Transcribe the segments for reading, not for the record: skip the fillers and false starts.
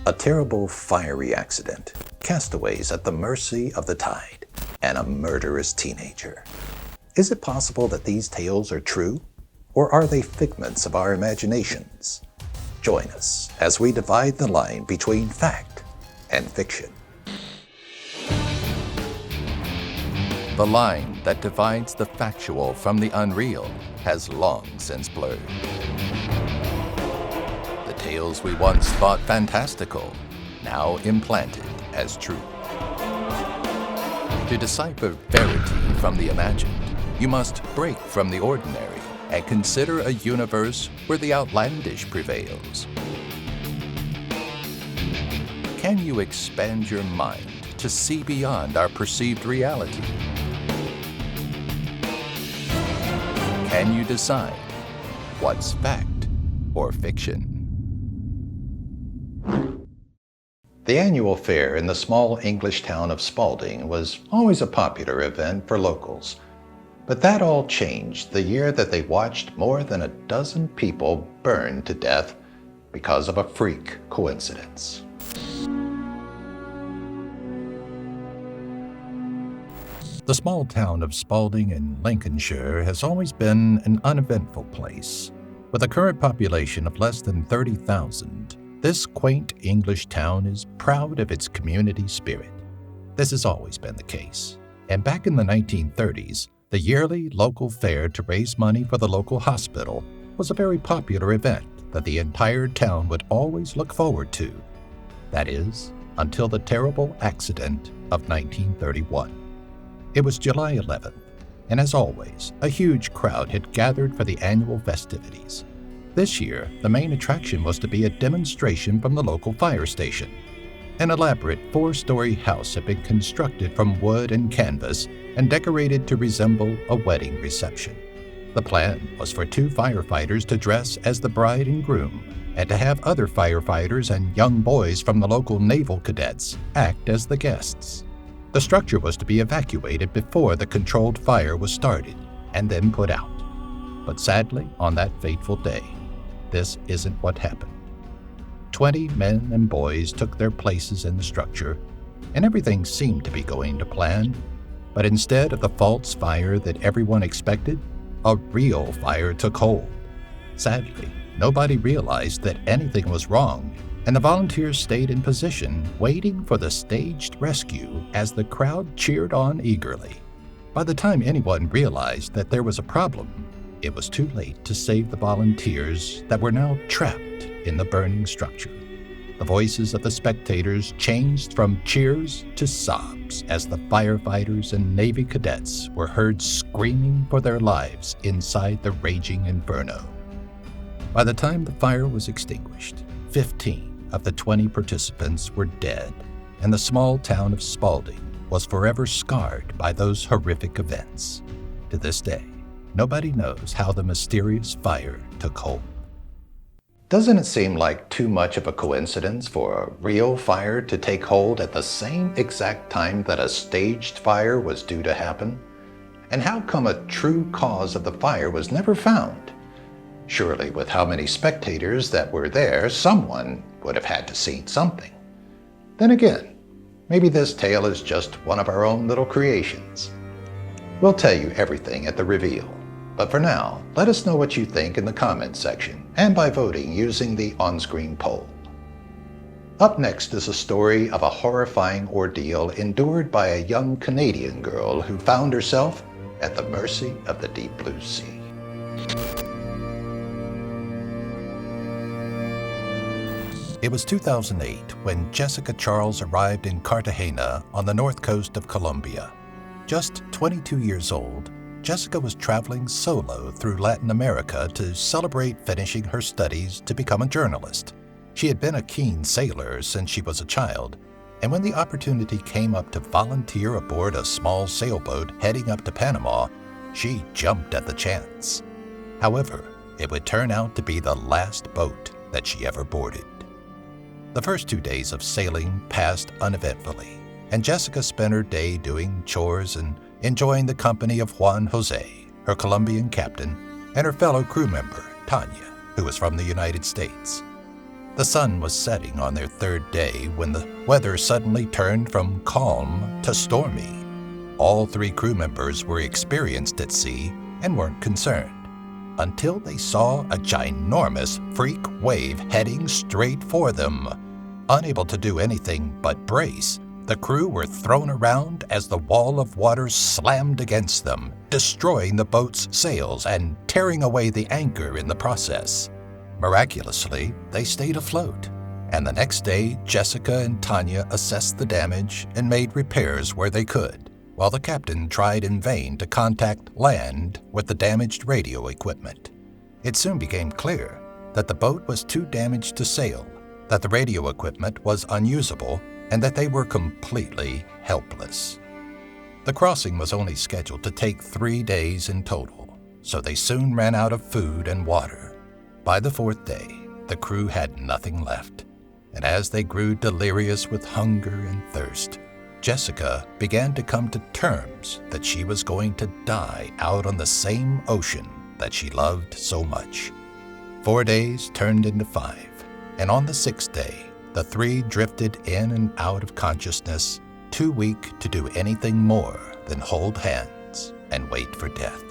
A terrible fiery accident, castaways at the mercy of the tide, and a murderous teenager. Is it possible that these tales are true, or are they figments of our imaginations? Join us as we divide the line between fact and fiction. The line that divides the factual from the unreal has long since blurred. The tales we once thought fantastical, now implanted as truth. To decipher verity from the imagined, you must break from the ordinary and consider a universe where the outlandish prevails. Can you expand your mind to see beyond our perceived reality? Can you decide what's fact or fiction? The annual fair in the small English town of Spalding was always a popular event for locals. But that all changed the year that they watched more than a dozen people burn to death because of a freak coincidence. The small town of Spalding in Lincolnshire has always been an uneventful place. With a current population of less than 30,000, this quaint English town is proud of its community spirit. This has always been the case. And back in the 1930s, the yearly local fair to raise money for the local hospital was a very popular event that the entire town would always look forward to. That is, until the terrible accident of 1931. It was July 11th, and as always, a huge crowd had gathered for the annual festivities. This year, the main attraction was to be a demonstration from the local fire station. An elaborate 4-story house had been constructed from wood and canvas and decorated to resemble a wedding reception. The plan was for 2 firefighters to dress as the bride and groom, and to have other firefighters and young boys from the local naval cadets act as the guests. The structure was to be evacuated before the controlled fire was started and then put out. But sadly, on that fateful day, this isn't what happened. 20 men and boys took their places in the structure, and everything seemed to be going to plan. But instead of the false fire that everyone expected, a real fire took hold. Sadly, nobody realized that anything was wrong, and the volunteers stayed in position, waiting for the staged rescue as the crowd cheered on eagerly. By the time anyone realized that there was a problem, it was too late to save the volunteers that were now trapped in the burning structure. The voices of the spectators changed from cheers to sobs as the firefighters and Navy cadets were heard screaming for their lives inside the raging inferno. By the time the fire was extinguished, 15 of the 20 participants were dead, and the small town of Spalding was forever scarred by those horrific events. To this day, nobody knows how the mysterious fire took hold. Doesn't it seem like too much of a coincidence for a real fire to take hold at the same exact time that a staged fire was due to happen? And how come a true cause of the fire was never found? Surely, with how many spectators that were there, someone would have had to see something. Then again, maybe this tale is just one of our own little creations. We'll tell you everything at the reveal. But for now, let us know what you think in the comments section and by voting using the on-screen poll. Up next is a story of a horrifying ordeal endured by a young Canadian girl who found herself at the mercy of the deep blue sea. It was 2008 when Jessica Charles arrived in Cartagena on the north coast of Colombia. Just 22 years old, Jessica was traveling solo through Latin America to celebrate finishing her studies to become a journalist. She had been a keen sailor since she was a child, and when the opportunity came up to volunteer aboard a small sailboat heading up to Panama, she jumped at the chance. However, it would turn out to be the last boat that she ever boarded. The first 2 days of sailing passed uneventfully, and Jessica spent her day doing chores and enjoying the company of Juan Jose, her Colombian captain, and her fellow crew member, Tanya, who was from the United States. The sun was setting on their third day when the weather suddenly turned from calm to stormy. All 3 crew members were experienced at sea and weren't concerned, until they saw a ginormous freak wave heading straight for them. Unable to do anything but brace, the crew were thrown around as the wall of water slammed against them, destroying the boat's sails and tearing away the anchor in the process. Miraculously, they stayed afloat, and the next day Jessica and Tanya assessed the damage and made repairs where they could, while the captain tried in vain to contact land with the damaged radio equipment. It soon became clear that the boat was too damaged to sail, that the radio equipment was unusable, and that they were completely helpless. The crossing was only scheduled to take 3 days in total, so they soon ran out of food and water. By the 4th day, the crew had nothing left, and as they grew delirious with hunger and thirst, Jessica began to come to terms that she was going to die out on the same ocean that she loved so much. 4 days turned into 5, and on the 6th day, the 3 drifted in and out of consciousness, too weak to do anything more than hold hands and wait for death.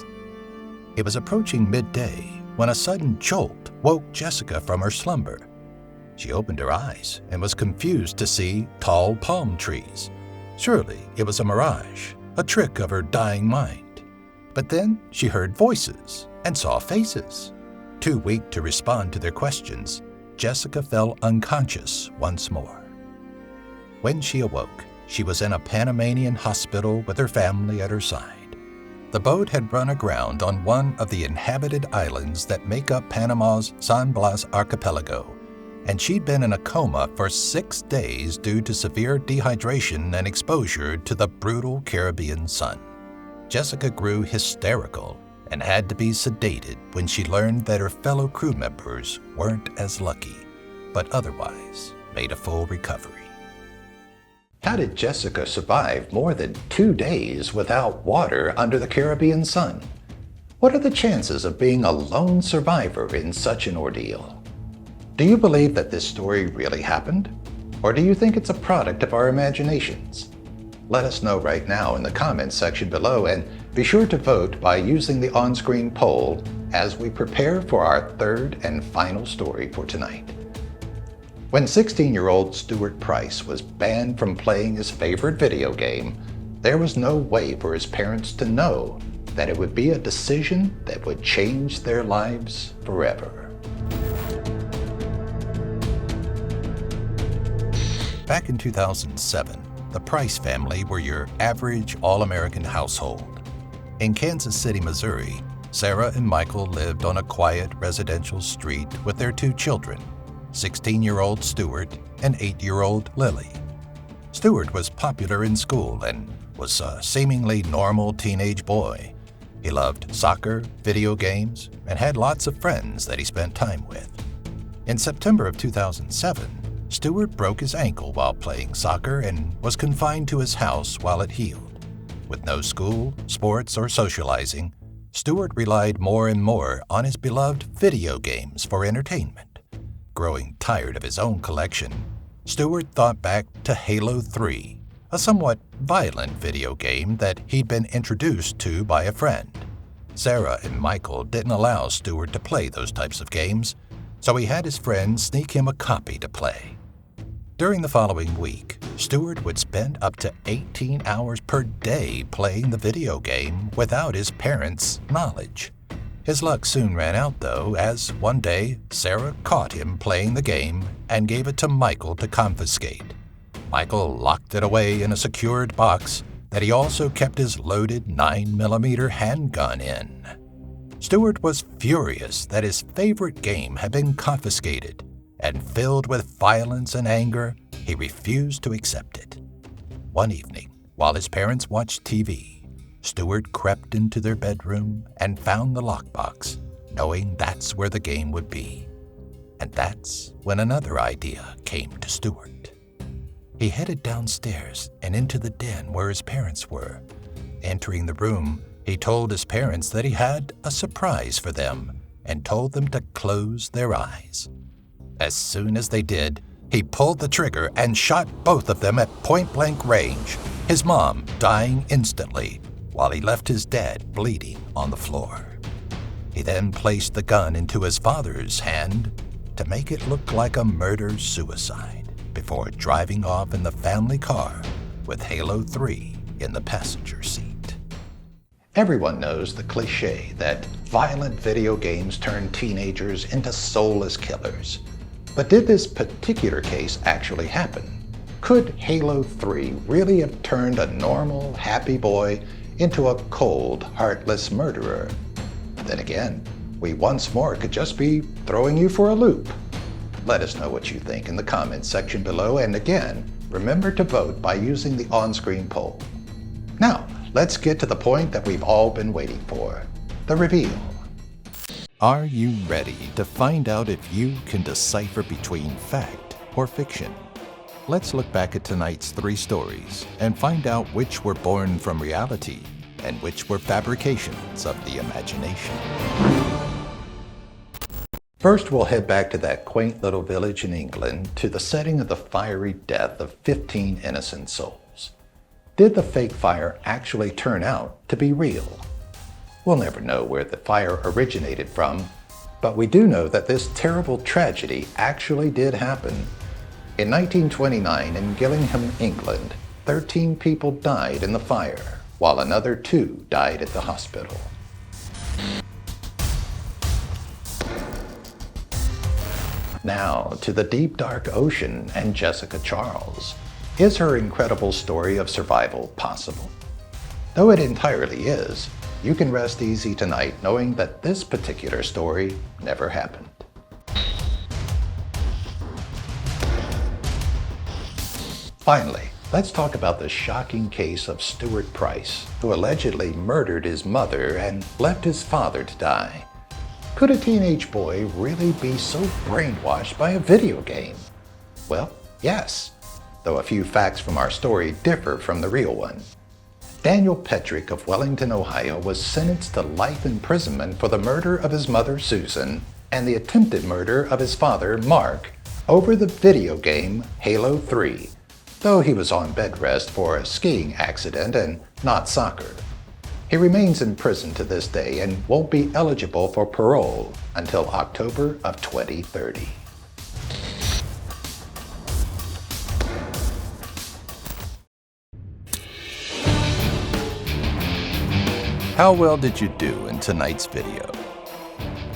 It was approaching midday when a sudden jolt woke Jessica from her slumber. She opened her eyes and was confused to see tall palm trees. Surely it was a mirage, a trick of her dying mind. But then she heard voices and saw faces. Too weak to respond to their questions, Jessica fell unconscious once more. When she awoke, she was in a Panamanian hospital with her family at her side. The boat had run aground on one of the inhabited islands that make up Panama's San Blas archipelago, and she'd been in a coma for 6 days due to severe dehydration and exposure to the brutal Caribbean sun. Jessica grew hysterical and had to be sedated when she learned that her fellow crew members weren't as lucky, but otherwise made a full recovery. How did Jessica survive more than 2 days without water under the Caribbean sun? What are the chances of being a lone survivor in such an ordeal? Do you believe that this story really happened? Or do you think it's a product of our imaginations? Let us know right now in the comments section below, and be sure to vote by using the on-screen poll as we prepare for our 3rd and final story for tonight. When 16-year-old Stuart Price was banned from playing his favorite video game, there was no way for his parents to know that it would be a decision that would change their lives forever. Back in 2007, the Price family were your average all-American household. In Kansas City, Missouri, Sarah and Michael lived on a quiet residential street with their 2 children, 16-year-old Stuart and 8-year-old Lily. Stuart was popular in school and was a seemingly normal teenage boy. He loved soccer, video games, and had lots of friends that he spent time with. In September of 2007, Stuart broke his ankle while playing soccer and was confined to his house while it healed. With no school, sports, or socializing, Stuart relied more and more on his beloved video games for entertainment. Growing tired of his own collection, Stuart thought back to Halo 3, a somewhat violent video game that he'd been introduced to by a friend. Sarah and Michael didn't allow Stuart to play those types of games, so he had his friend sneak him a copy to play. During the following week, Stuart would spend up to 18 hours per day playing the video game without his parents' knowledge. His luck soon ran out, though, as one day Sarah caught him playing the game and gave it to Michael to confiscate. Michael locked it away in a secured box that he also kept his loaded 9mm handgun in. Stuart was furious that his favorite game had been confiscated, and filled with violence and anger, he refused to accept it. One evening, while his parents watched TV, Stuart crept into their bedroom and found the lockbox, knowing that's where the game would be. And that's when another idea came to Stuart. He headed downstairs and into the den where his parents were. Entering the room, he told his parents that he had a surprise for them and told them to close their eyes. As soon as they did, he pulled the trigger and shot both of them at point-blank range, his mom dying instantly while he left his dad bleeding on the floor. He then placed the gun into his father's hand to make it look like a murder-suicide before driving off in the family car with Halo 3 in the passenger seat. Everyone knows the cliche that violent video games turn teenagers into soulless killers. But did this particular case actually happen? Could Halo 3 really have turned a normal, happy boy into a cold, heartless murderer? Then again, we once more could just be throwing you for a loop. Let us know what you think in the comments section below, and again, remember to vote by using the on-screen poll. Now, let's get to the point that we've all been waiting for, the reveal. Are you ready to find out if you can decipher between fact or fiction? Let's look back at tonight's 3 stories and find out which were born from reality and which were fabrications of the imagination. First, we'll head back to that quaint little village in England to the setting of the fiery death of 15 innocent souls. Did the fake fire actually turn out to be real? We'll never know where the fire originated from, but we do know that this terrible tragedy actually did happen. In 1929 in Gillingham, England, 13 people died in the fire, while another 2 died at the hospital. Now to the deep dark ocean and Jessica Charles. Is her incredible story of survival possible? Though it entirely is, you can rest easy tonight knowing that this particular story never happened. Finally, let's talk about the shocking case of Stuart Price, who allegedly murdered his mother and left his father to die. Could a teenage boy really be so brainwashed by a video game? Well, yes, though a few facts from our story differ from the real one. Daniel Petrick of Wellington, Ohio was sentenced to life imprisonment for the murder of his mother, Susan, and the attempted murder of his father, Mark, over the video game Halo 3, though he was on bed rest for a skiing accident and not soccer. He remains in prison to this day and won't be eligible for parole until October of 2030. How well did you do in tonight's video?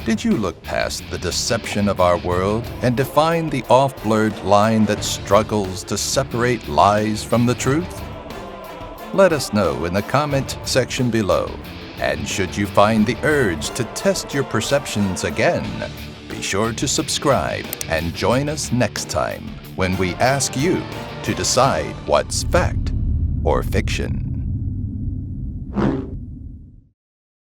Did you look past the deception of our world and define the off-blurred line that struggles to separate lies from the truth? Let us know in the comment section below. And should you find the urge to test your perceptions again, be sure to subscribe and join us next time when we ask you to decide what's fact or fiction.